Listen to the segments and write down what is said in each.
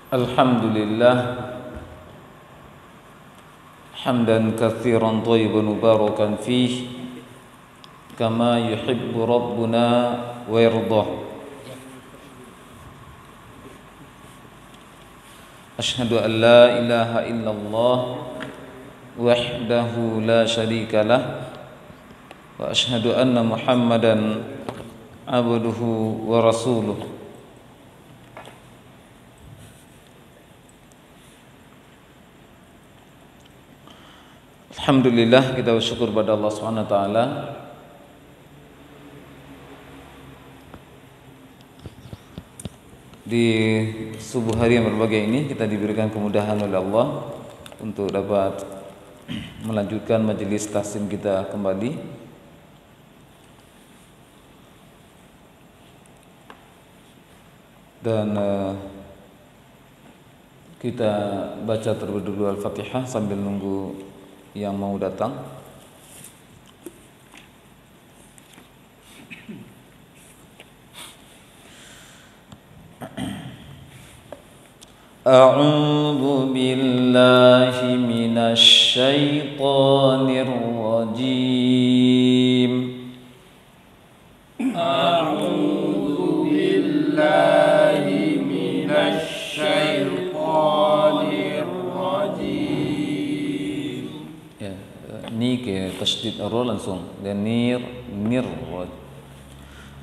Alhamdulillah hamdan katsiran thayyiban mubarakan fih kama yuhibbu rabbuna wa yardah. Ashhadu an la ilaha illallah wahdahu la syarika lah wa ashhadu anna Muhammadan abduhu wa rasuluh. Alhamdulillah, kita bersyukur pada Allah Subhanahu wa taala di subuh hari yang berbahagia ini kita diberikan kemudahan oleh Allah untuk dapat melanjutkan majelis tahsin kita kembali. Dan kita baca terlebih dahulu Al-Fatihah sambil nunggu yang mau datang. A'udzu billahi minasy syaithanir rajim. A'udzu billahi minasy syaithanir rajim. Ya, ni ke tasydid ar langsung dan nir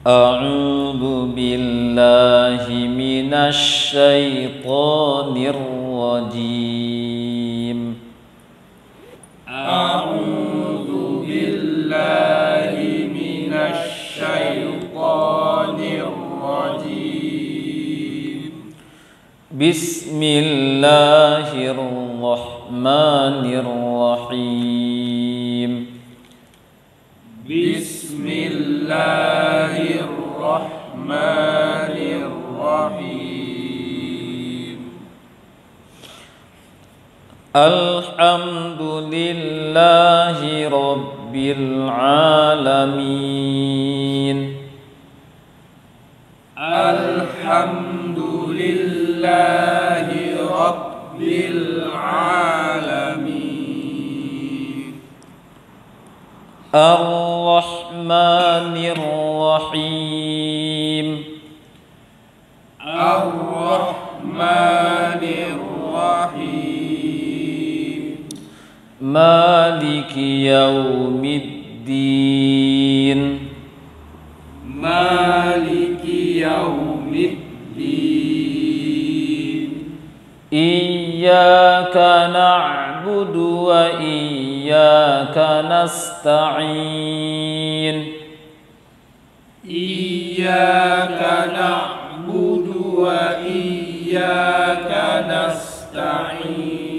A'udzu billahi minasy syaithanir rajim. A'udzu billahi minasy syaithanir rajim. Bismillahirrahmanirrahim. Bismillahirrahmanirrahim. Alhamdulillahi rabbil alamin. Alhamdulillahi rabbil alamin. Ar-Rahmanir Rahim. Ar-Rahmanir Rahim. Maliki yaumiddin. Maliki yaumiddin. Iyyaka na'budu wa iyyaka nasta'in. Iyyaka na'budu wa iyyaka nasta'in.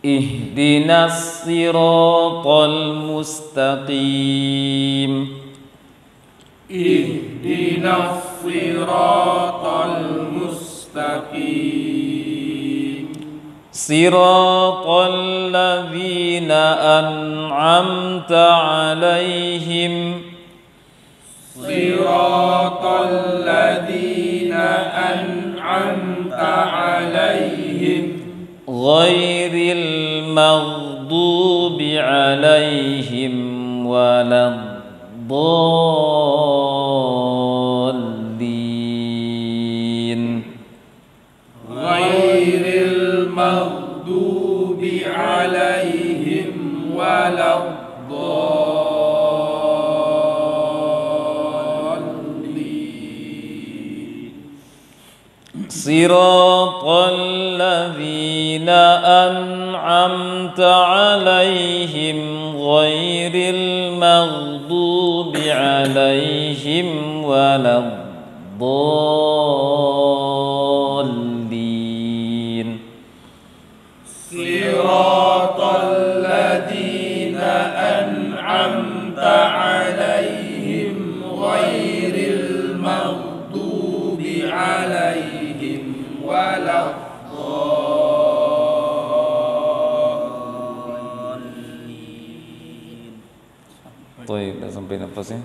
Ihdinas siratal mustaqim. Ihdinas siratal mustaqim. Siratal ladzina an'amta 'alaihim. Siratal ladzina an'amta 'alaihim. Ghairil maghdubi 'alaihim waladdallin. Ghairil maghdubi 'alaihim waladdallin. Siratal ladzina an'amta 'alaihim ghairil maghdubi 'alaihim waladdallin. Siratal ladzina an'amta 'alaihim ghairil maghdubi 'alaihim waladdallin. Baik, dah sampai nafasnya.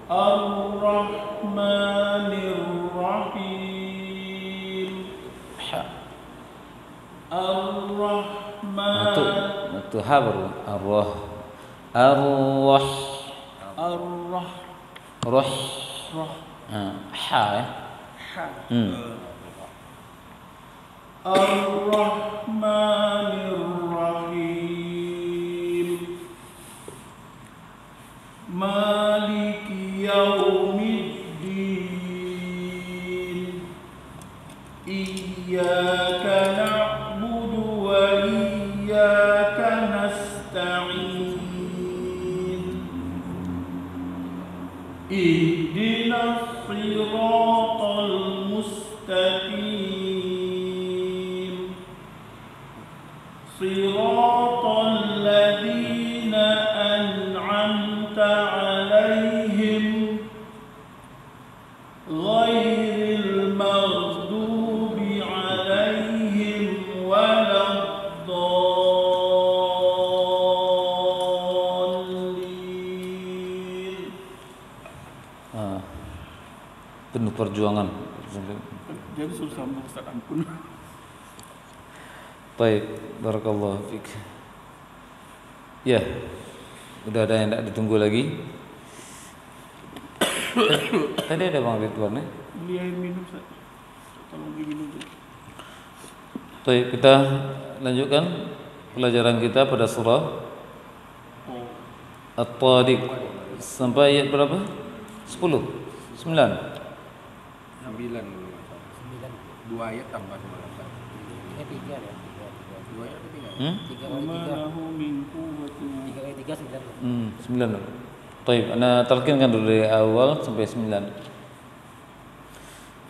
Ar-Rahmanir-Rahim. Ar-Rahman. Itu ha baru. Ar-Rah. Ar-Rah. Ar-Rah. Rah. Ha ya. Ha. Ar-Rahmanir-Rahim. Maliki yaumiddin. Iyyaka na'budu wa iyyaka nasta'in. Ihdinas siratal mustaqim. Siratal ladzina an'amta 'alaihim ghairil maghdubi 'alaihim waladdallin. Penuh perjuangan. Jadi susah Ustaz, ampun. Baik, barakallahu fiik. Ya, udah ada yang tak ditunggu lagi. Tadi ada Bang Ridwan ya? Beli air minum Ustaz. Tolong beli minum dulu. Baik, kita lanjutkan pelajaran kita pada surah At-Tariq sampai ayat berapa? 10, 9. 9 2 ayat tambah 8. Tiga ya. 2 ayat atau 3? Tiga kali tiga. Lahu min quwwatin. Tiga kali tiga 9. 9. Baik, ana talqinkan dulu dari awal sampai 9.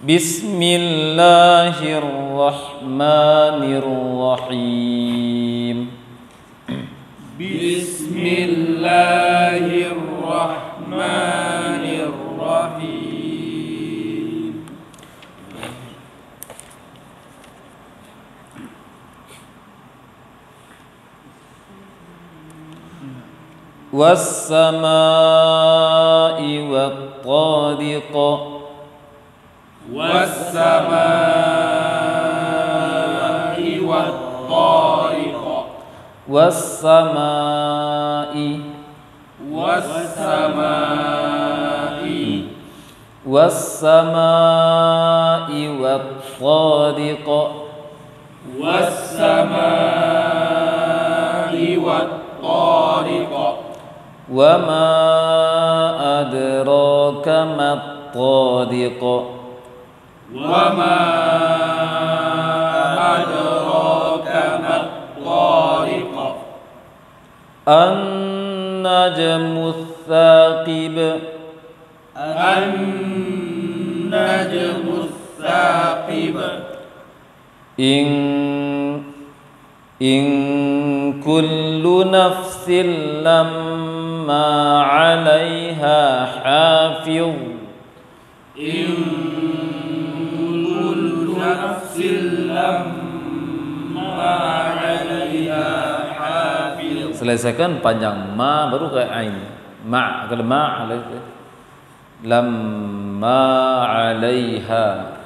Bismillahirrahmanirrahim. Bismillahirrahmanirrahim. Was-samaa'i wat-tariq. Was-samaa'i wat-tariq. Was-samaa'i. Was-samaa'i. Was-samaa'i wat-tariq. Was-samaa'i wat-tariq. Wa ma adraka mat-tariq. Wa ma adraka mat-tariq. An-najmu ats-tsaqib. An-najmu ats-tsaqib. In kullu nafsin lamma 'alaiha hafiz. In kullu nafsin lamma 'alaiha hafiz. Selesaikan panjang ma baru ke ain. Ma kalau ma alaiha lamma 'alaiha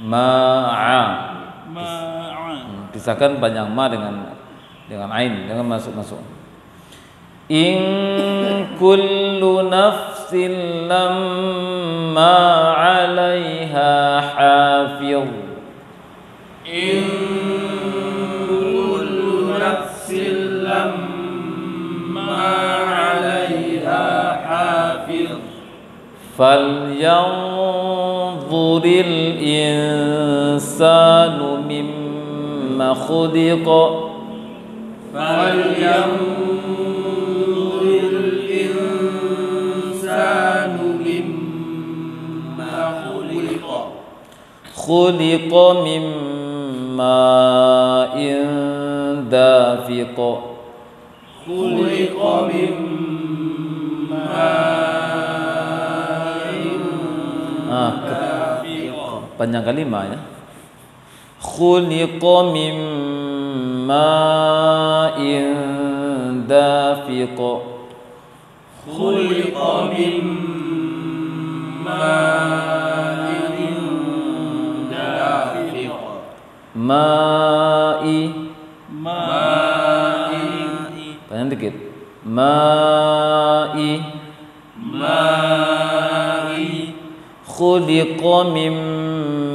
ma'a. Pisahkan panjang ma dengan ain, dengan masuk. In kullu nafsin lamma 'alaiha hafiz. In kullu nafsin lamma 'alaiha hafiz. Falyanzuril insanu mimma khuliqa. Falyanzuril insanu mimma khuliqa. Khuliqa min ma'in dafiq. Khuliqa min ma'in dafiq. Panjang kalimat ya. Khuliqa min ma'in dafiq. Khuliqa min Ma'i. Ma'i. Panjang dikit. Ma'i. Ma'i. Khuliqa min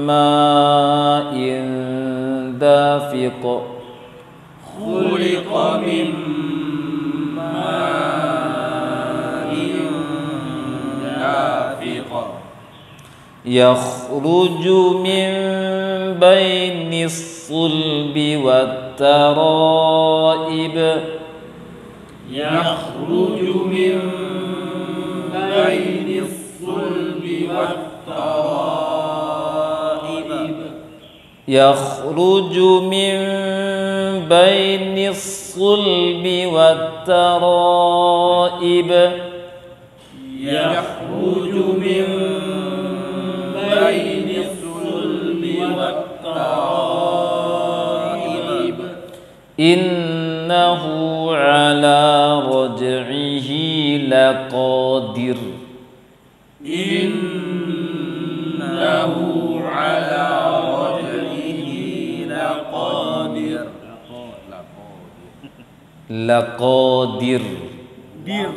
ma'in dafiq. Khuliqa min ma'in dafiq. Yakhruju min bainis sulbi wat tara'ib. Yakhruju min bainis sulbi wat tara'ib. Yakhruju min bainis sulbi wat tara'ib. Yakhruju min bainis sulbi wat tara'ib. Innahu ala raj'ihi laqadir. Innahu ala raj'ihi laqadir. Laqadir. Dir.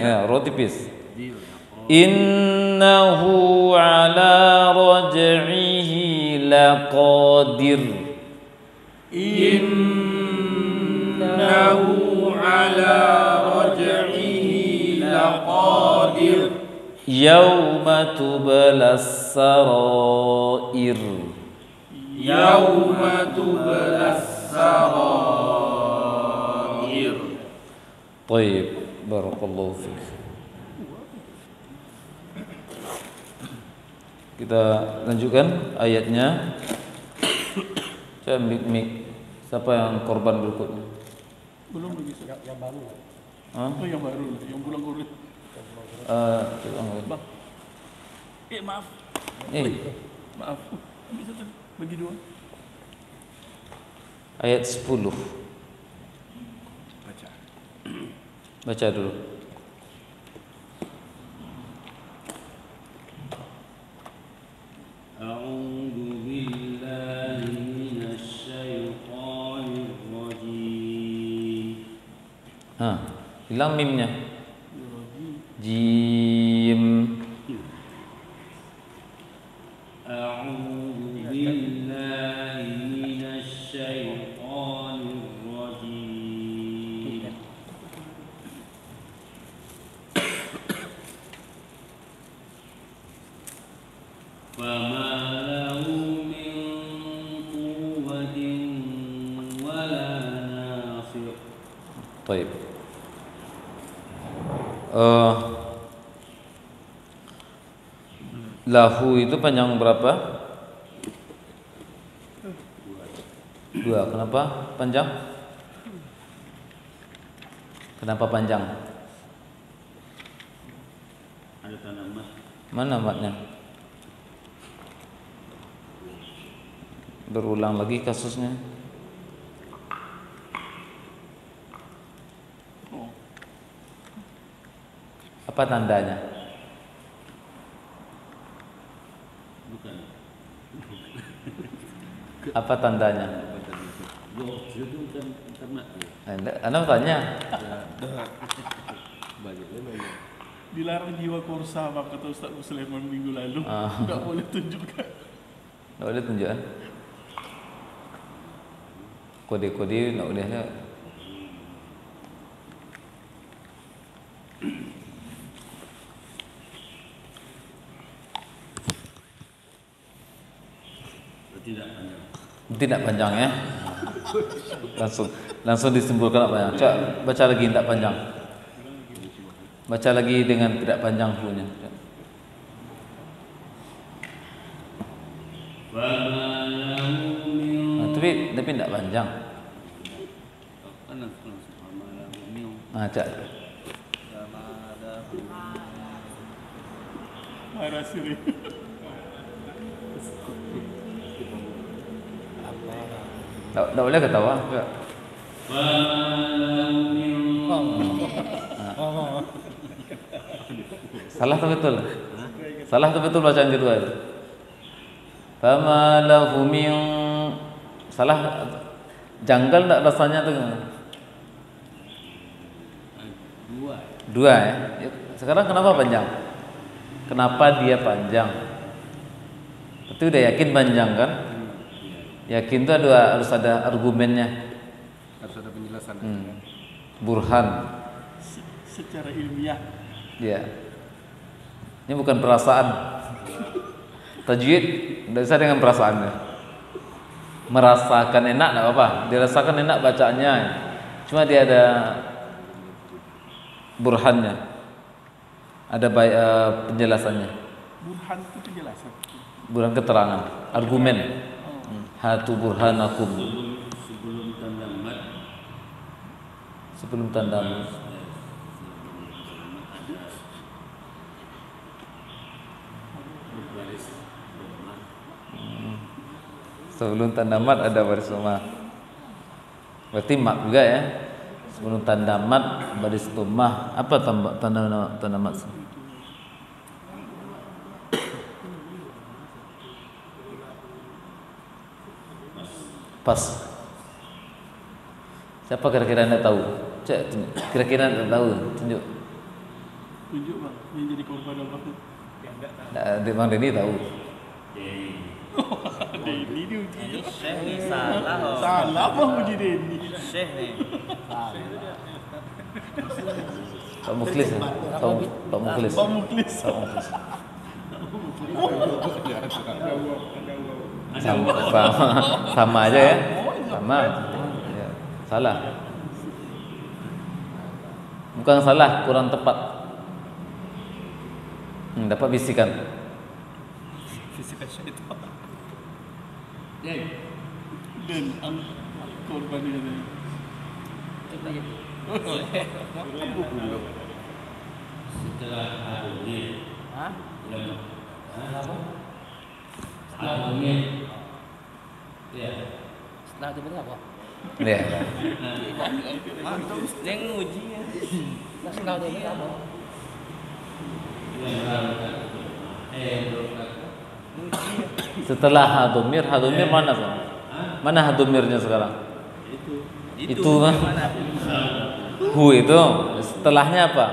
Ya, ro tipis. Innahu ala raj'ihi laqadir. Innahu ala raj'ihi laqadir. Yawma tublas sarair. Yawma tublas sarair. Baik, barakallahu fiik. Kita lanjutkan ayatnya. Saya mik. Siapa yang korban berikutnya? Belum begitu. Yang baru. Hah? Oh, yang baru, yang pulang kulit. Bang. Maaf. Maaf. Bisa tuh bagi dua. Ayat 10. Baca dulu. A'udzu billahi minasy syaithanir rajim. Hilang mimnya. Jim. A'udzu billahi minasy syaithanir rajim. Fama lahu min quwwatin wala nasir. Baik. Lahu itu panjang berapa? 2. Kenapa panjang? Kenapa panjang? Ada tanda mat. Mana matnya? Berulang lagi kasusnya. Apa tandanya? Bukan. Apa tandanya? Itu bukan mat. Anda tanya. Dilarang jiwa korsa, kata Ustaz Sulaiman minggu lalu. Enggak boleh tunjukkan. Nggak boleh tunjukkan. Kode-kode nggak boleh. Tidak panjang ya. Langsung disimpulkan apa panjang. Coba baca lagi tidak panjang. Baca lagi dengan tidak panjang dulunya. Tapi tidak panjang. Cak. Marah siri. Tak boleh ketawa. Salah atau betul? Salah atau betul bacaan kedua itu? Fama lahu min salah, janggal tak rasanya tuh? Dua ya. Sekarang kenapa panjang? Kenapa dia panjang? Itu udah yakin panjang kan? Yakin itu harus ada argumennya. Harus ada penjelasan. Burhan. Secara ilmiah. Ya. Ini bukan perasaan. Tajwid tidak bisa dengan perasaannya. Merasakan enak tidak apa-apa. Dirasakan enak bacaannya. Cuma dia ada burhannya. Ada penjelasannya. Burhan itu penjelasan. Burhan keterangan, argumen. Hatu burhanakum. Sebelum tanda mat. Sebelum tanda mat. Sebelum tanda mat ada baris dhammah. Berarti mat juga ya. Sebelum tanda mat baris dhammah. Apa tanda mat? Pas. Siapa kira-kira Anda tahu? Cek, kira-kira Anda tahu? Tunjuk. Tunjuk bang, yang jadi korban Allah itu. Bang Denny tahu. Denny dia uji. Ini salah. Salah bang uji Denny. Syekh nih. Pak Mukhlis ya? Pak Mukhlis. Bang Muklis. Pak Mukhlis. Sama aja ya. Sama. Ya, salah. Bukan salah, kurang tepat. Dapat bisikan. Dan korban ini. Setelah Adonir. Hah? Adonir. Ya. Setelah itu benar apa? Ya. Yang nguji ya. Setelah itu benar apa? Setelah hadomir mana sekarang? Mana hadomirnya sekarang? Itu kan? Hu itu. Setelahnya apa?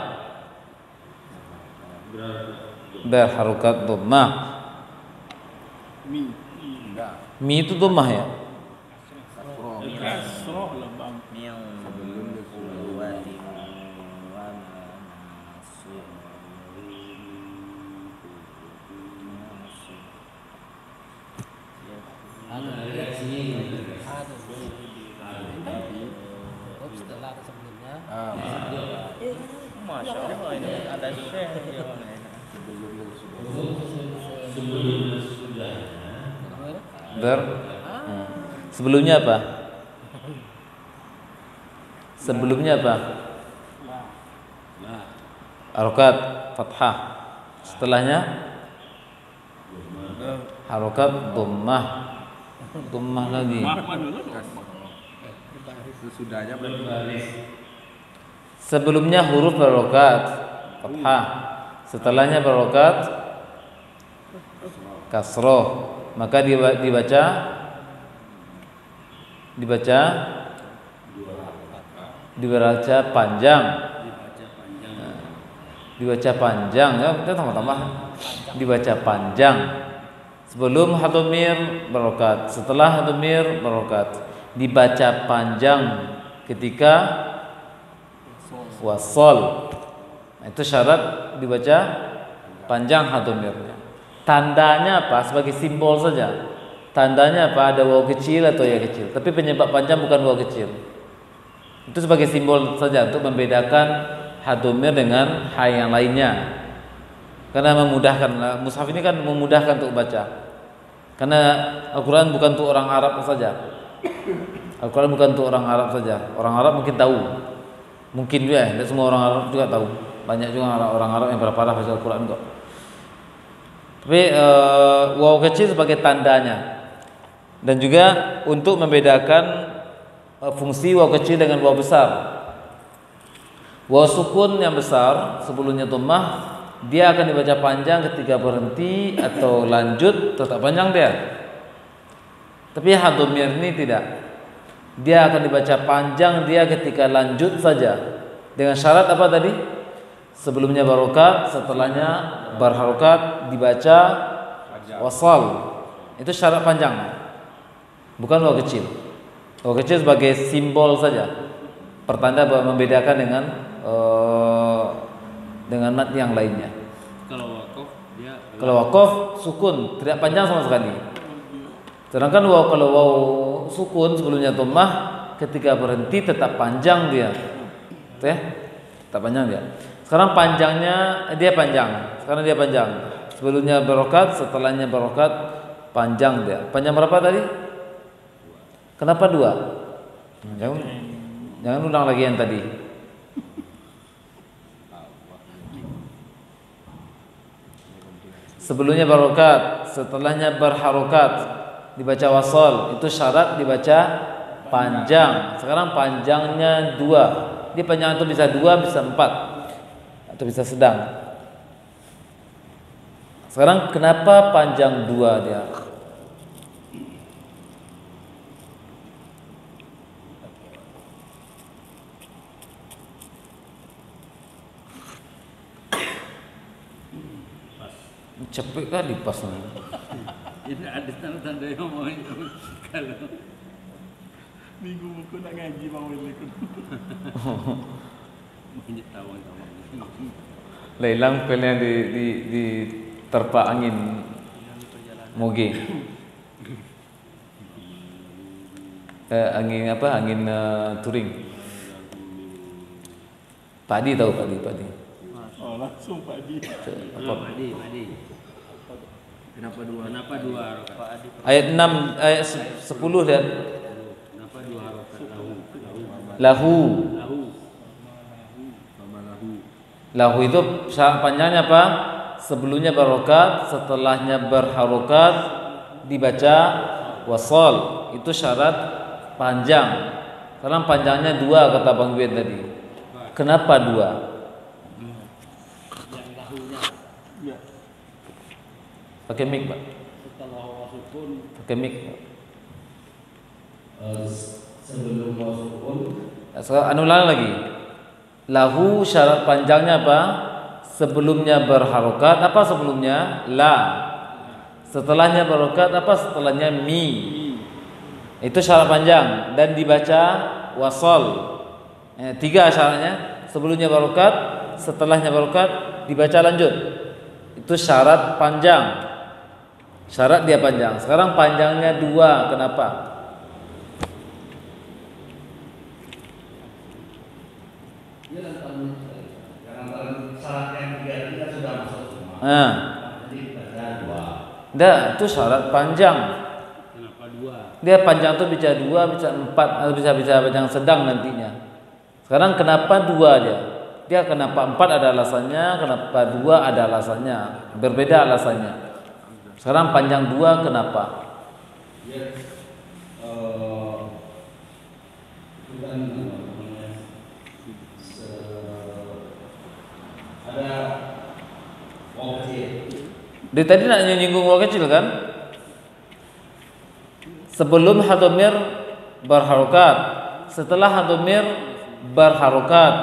Berharokat dhammah. Mi itu dhammah ya? Kasroh lah bang. Setelah sebelumnya. Masya Allah ini ada syekh. Sebelumnya sudah. Sebelumnya apa? Sebelumnya apa? Harokat fathah. Setelahnya harokat dhammah. Dhammah lagi. Sesudahnya berarti Sebelumnya huruf harokat fathah. Setelahnya harokat kasroh. Maka dibaca panjang. Dibaca panjang ya, kita tambah-tambah. Dibaca panjang. Sebelum hadomir barokat, setelah hadomir barokat. Dibaca panjang ketika wasol. Nah, itu syarat dibaca panjang hadomirnya. Tandanya apa? Sebagai simbol saja. Tandanya apa? Ada waw kecil atau ya kecil. Tapi penyebab panjang bukan waw kecil. Itu sebagai simbol saja untuk membedakan hadomir dengan ha yang lainnya. Karena memudahkan. Mushaf ini kan memudahkan untuk baca. Karena Al-Quran bukan untuk orang Arab saja. Al-Quran bukan untuk orang Arab saja. Orang Arab mungkin tahu. Mungkin juga, tidak semua orang Arab juga tahu. Banyak juga orang Arab yang parah baca Al-Quran kok. Tapi waw kecil sebagai tandanya. Dan juga untuk membedakan fungsi waw kecil dengan waw besar. Waw sukun yang besar sebelumnya dhammah dia akan dibaca panjang ketika berhenti atau lanjut tetap panjang dia. Tapi ha dhamir ini tidak. Dia akan dibaca panjang dia ketika lanjut saja. Dengan syarat apa tadi? Sebelumnya barokat, setelahnya berharokat, dibaca wasal. Itu syarat panjang. Bukan waw kecil. Waw kecil sebagai simbol saja. Pertanda bahwa membedakan dengan mat yang lainnya. Kalau wakof sukun, tidak panjang sama sekali. Sedangkan waw, kalau waw sukun sebelumnya dhammah, ketika berhenti tetap panjang dia. Ya, tetap panjang dia. Sekarang panjangnya dia panjang. Sekarang dia panjang. Sebelumnya barokat, setelahnya barokat, panjang dia. Panjang berapa tadi? Kenapa 2? Jangan ulang lagi yang tadi. Sebelumnya barokat, setelahnya berharokat, dibaca wasal. Itu syarat dibaca panjang. Sekarang panjangnya 2. Dia panjang itu bisa 2, bisa 4, atau bisa sedang. Sekarang kenapa panjang 2 dia? Cepet kali pas. Ini ada tanda-tanda yang mau kalau Minggu buku nak ngaji bang Willy. menyetawang-tawang. Lelang pelnya di terpa angin moge. Angin apa? Angin touring. Padi tahu padi. Oh langsung padi. Padi. Kenapa 2? Kenapa 2 harokat? Ayat 6 ayat 10 dan Kenapa 2 harokat? lahu. Lahu itu panjangnya apa? Sebelumnya barokat, setelahnya berharokat, dibaca wasal. Itu syarat panjang. Sekarang panjangnya 2 kata Bang Wid tadi. Kenapa 2? Ya. Pakai mic, Pak. Pakai mic. Sebelum masuk pun Sekarang ulang lagi. Lahu syarat panjangnya apa? Sebelumnya berharokat, apa sebelumnya? La. Setelahnya berharokat, apa setelahnya? Mi. Itu syarat panjang dan dibaca wasal. 3 syaratnya. Sebelumnya berharokat, setelahnya berharokat, dibaca lanjut. Itu syarat panjang. Syarat dia panjang. Sekarang panjangnya 2. Kenapa? Itu syarat panjang. kenapa 2? Dia panjang tuh bisa 2, bisa 4, atau bisa panjang sedang nantinya. Sekarang kenapa 2 dia? Dia kenapa 4 ada alasannya, kenapa 2 ada alasannya. Berbeda alasannya. Sekarang panjang 2 kenapa? Ada Dia tadi nak nyinggung waw kecil kan? Sebelum hadamir berharokat, setelah hadamir berharokat,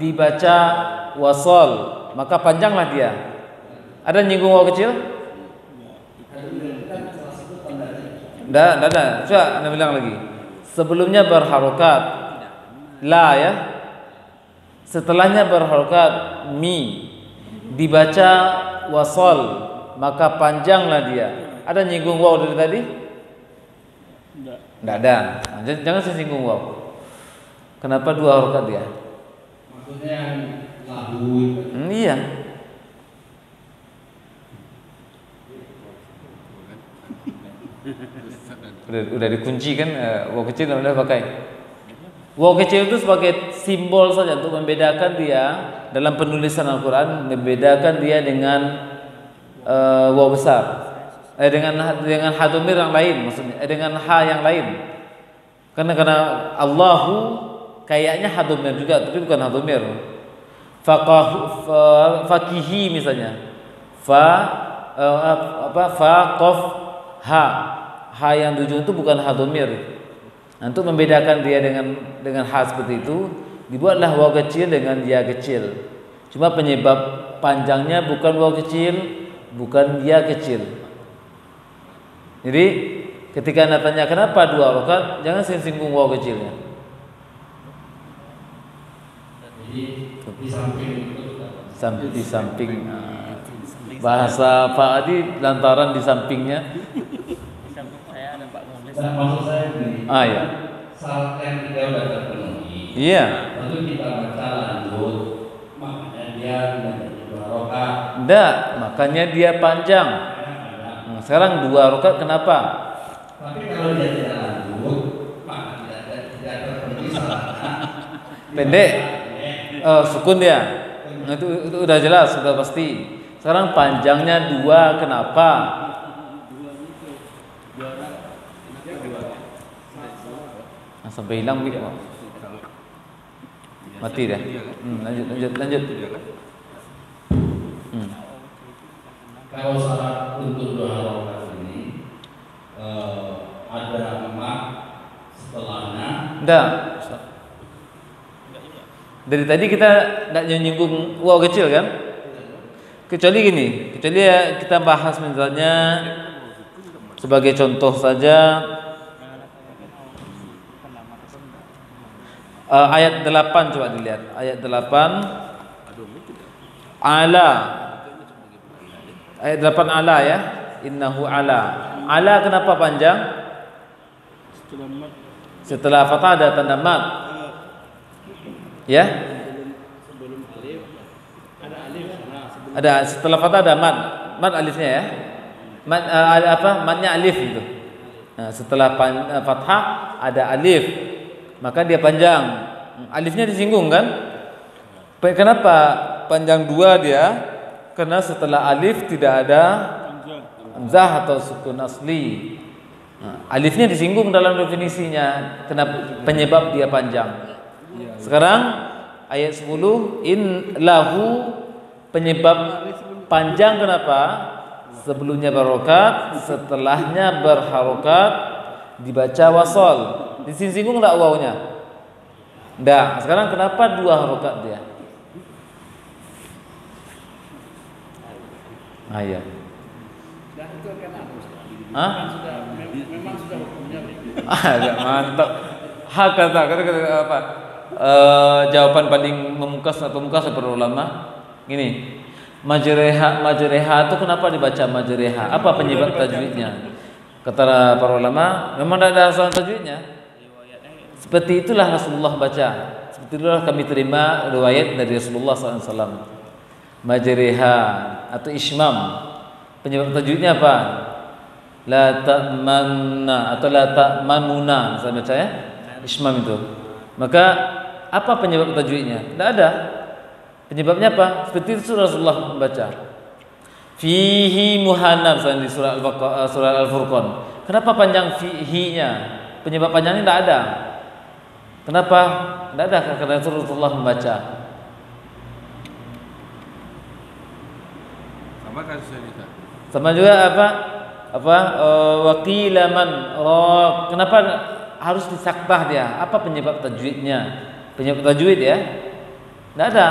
dibaca wasal, maka panjanglah dia. Ada nyinggung waw kecil? Dah. Coba anda bilang lagi. Sebelumnya berharokat, la ya. Setelahnya berharokat, mi. Dibaca wasal, maka panjanglah dia. Ada nyinggung waw dari tadi? Tidak ada. Jangan singgung waw. Kenapa 2 harokat dia? maksudnya lahu. Iya. Udah dikunci kan waw kecil udah pakai. Waw kecil itu sebagai simbol saja untuk membedakan dia dalam penulisan Al-Quran, membedakan dia dengan waw besar, dengan hadumir yang lain, maksudnya dengan ha yang lain. Karena Allahu kayaknya hadumir juga, tapi bukan hadumir. fakihi misalnya. Fa qaf ha. Ha yang 7 itu bukan ha dhamir. Nah, untuk membedakan dia dengan ha seperti itu, dibuatlah waw kecil dengan ya kecil. Cuma penyebab panjangnya bukan waw kecil, bukan ya kecil. Jadi ketika Anda tanya kenapa 2 rakaat, jangan singgung waw kecilnya. Jadi di samping itu Di samping. Bahasa Pak Adi lantaran di sampingnya. Di samping saya ada Pak Mulis. dan maksud saya begini, Ya. syarat yang kita sudah terpenuhi, Iya. tentu kita baca lanjut, makanya dia menjadi 2 rakaat. Enggak, makanya dia panjang. Sekarang 2 rakaat kenapa? Tapi kalau dia tidak lanjut, maka tidak terpenuhi syaratnya. Pendek. Sukun dia. Nah, itu udah jelas, sudah pasti. Sekarang panjangnya 2 kenapa? Sampai hilang mic Pak. Mati dah. Lanjut. Kalau syarat untuk 2 rakaat ini ada mak setelahnya. Enggak. Dari tadi kita enggak nyinggung waw kecil kan? Kecuali ya kita bahas misalnya sebagai contoh saja ayat 8 coba dilihat. Ayat 8 ala. Ayat 8 ala ya. Innahu ala. Ala kenapa panjang? Setelah fathah ada tanda mat. Ya? Ada setelah fathah ada mat alifnya ya. Matnya alif itu. Nah, setelah fathah ada alif, maka dia panjang. Alifnya disinggung kan? Kenapa panjang 2 dia? Karena setelah alif tidak ada hamzah atau sukun asli. Nah, alifnya disinggung dalam definisinya. Kenapa penyebab dia panjang? Sekarang ayat 10 in lahu. Penyebab panjang kenapa? Sebelumnya berharokat, setelahnya berharokat, dibaca wasol. Disinggung enggak wawnya? Enggak. Sekarang kenapa 2 harokat dia? Iya. Memang sudah hukumnya. Agak mantap. Kata apa? Jawaban paling memungkas para ulama. Gini, majreha itu kenapa dibaca majreha? Apa penyebab tajwidnya? Kata para ulama, memang tidak ada asal tajwidnya. Seperti itulah Rasulullah baca. Seperti itulah kami terima riwayat dari Rasulullah SAW. Majreha atau ismam. Penyebab tajwidnya apa? La ta'manna atau la ta'manuna. Saya baca ya, ismam itu. Maka apa penyebab tajwidnya? Tidak ada. Penyebabnya apa? Seperti itu Rasulullah membaca. Fihi muhannab di surah Al-Furqan. Kenapa panjang fihi-nya? Penyebab panjangnya tidak ada. Kenapa? Tidak ada karena Rasulullah membaca. Sama kasusnya kita. Sama juga waqila man. Kenapa harus disaktah dia? Apa penyebab tajwidnya? Penyebab tajwid ya? Tidak ada.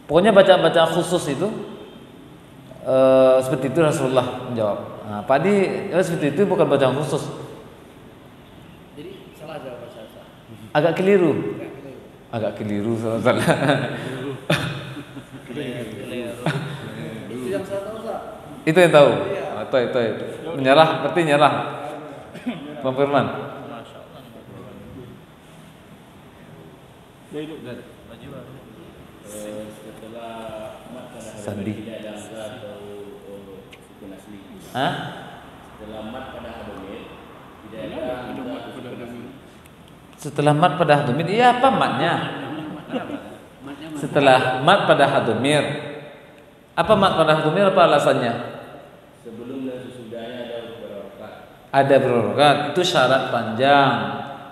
Pokoknya bacaan khusus itu seperti itu Rasulullah menjawab. Nah, Padi seperti itu bukan bacaan khusus. Jadi salah jawaban saya. Agak keliru. Salah. Itu yang saya tahu, Pak. Itu yang tahu. Itu. Menyerah, berarti nyerah. Bang Firman. Setelah mat pada Sandi. tidak ada hamzah atau sukun asli. Hah? Setelah mat pada hadomir tidak ada hamzah atau sukun asli. Setelah mat pada hadomir, iya apa matnya? Setelah mat pada hadomir. Apa mat pada hadomir? Apa alasannya? Sebelum dan sesudahnya ada berharokat. Ada berharokat, itu syarat panjang.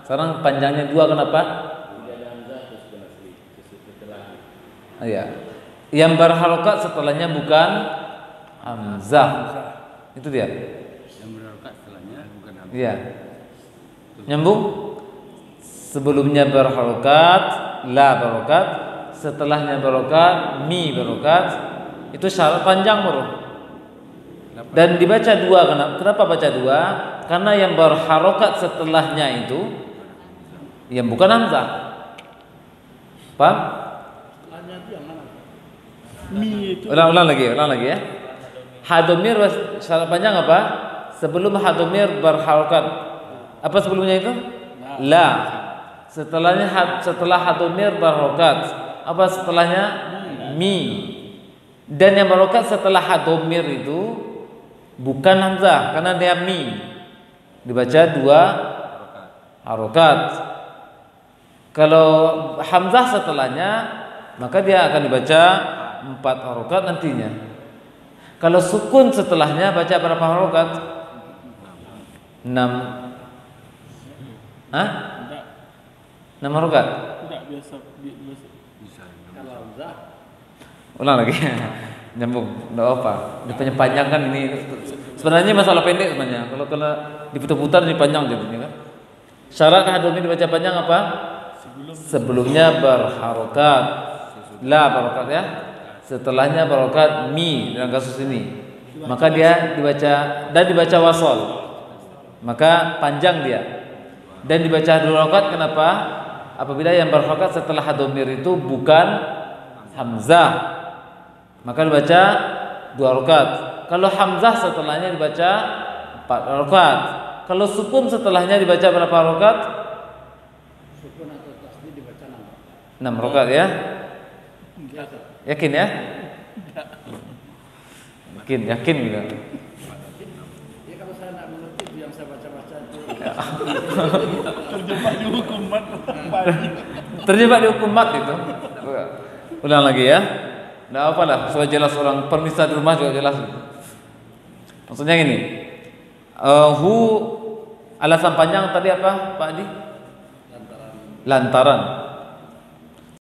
Sekarang panjangnya 2 kenapa? Tidak ada hamzah atau sukun asli setelah. Ya. Yang berharokat setelahnya bukan hamzah. Itu dia. Yang berharokat setelahnya bukan hamzah. Iya. Nyambung? Sebelumnya berharokat, la berharokat, setelahnya berharokat, mi berharokat. Itu syarat panjang, Bro. Dan dibaca dua. Kenapa baca dua? Karena yang berharokat setelahnya itu yang bukan hamzah. Paham? Ulang lagi ya. Hadomir syarat panjang apa? Sebelum hadomir berharokat. Apa sebelumnya itu? La. Setelah hadomir berharokat. Apa setelahnya? Mi. Dan yang berharokat setelah hadomir itu bukan hamzah karena dia mi. Dibaca dua harokat. Kalau hamzah setelahnya maka dia akan dibaca 4 harokat nantinya. Kalau sukun setelahnya baca berapa harokat? 6. Hah? 6 harokat? Tidak biasa. Ulang lagi. Nyambung. Enggak apa. Dipanjangkan ini. Sebenarnya masalah pendek sebenarnya. Kalau diputar-putar ini panjang jadinya kan. Syarat hadomir dibaca panjang apa? Sebelumnya berharokat. La berharokat ya. Setelahnya berharokat mi dalam kasus ini. Maka dia dibaca wasol. Maka panjang dia. Dan dibaca dua harokat kenapa? Apabila yang berharokat setelah hadomir itu bukan hamzah, maka dibaca 2 harokat. Kalau hamzah setelahnya dibaca 4 harokat. Kalau sukun setelahnya dibaca berapa harokat? Sukun atau tasdid dibaca 6 harokat ya. Yakin ya? Yakin gitu. Ya kalau saya tidak mengerti itu yang saya baca-baca itu. Terjebak di hukum mat. Terjebak di hukum mat itu. Ulang lagi ya. Nggak apa lah, supaya jelas orang permisa di rumah juga jelas. Maksudnya gini, alasan panjang tadi apa, Pak Adi? Lantaran.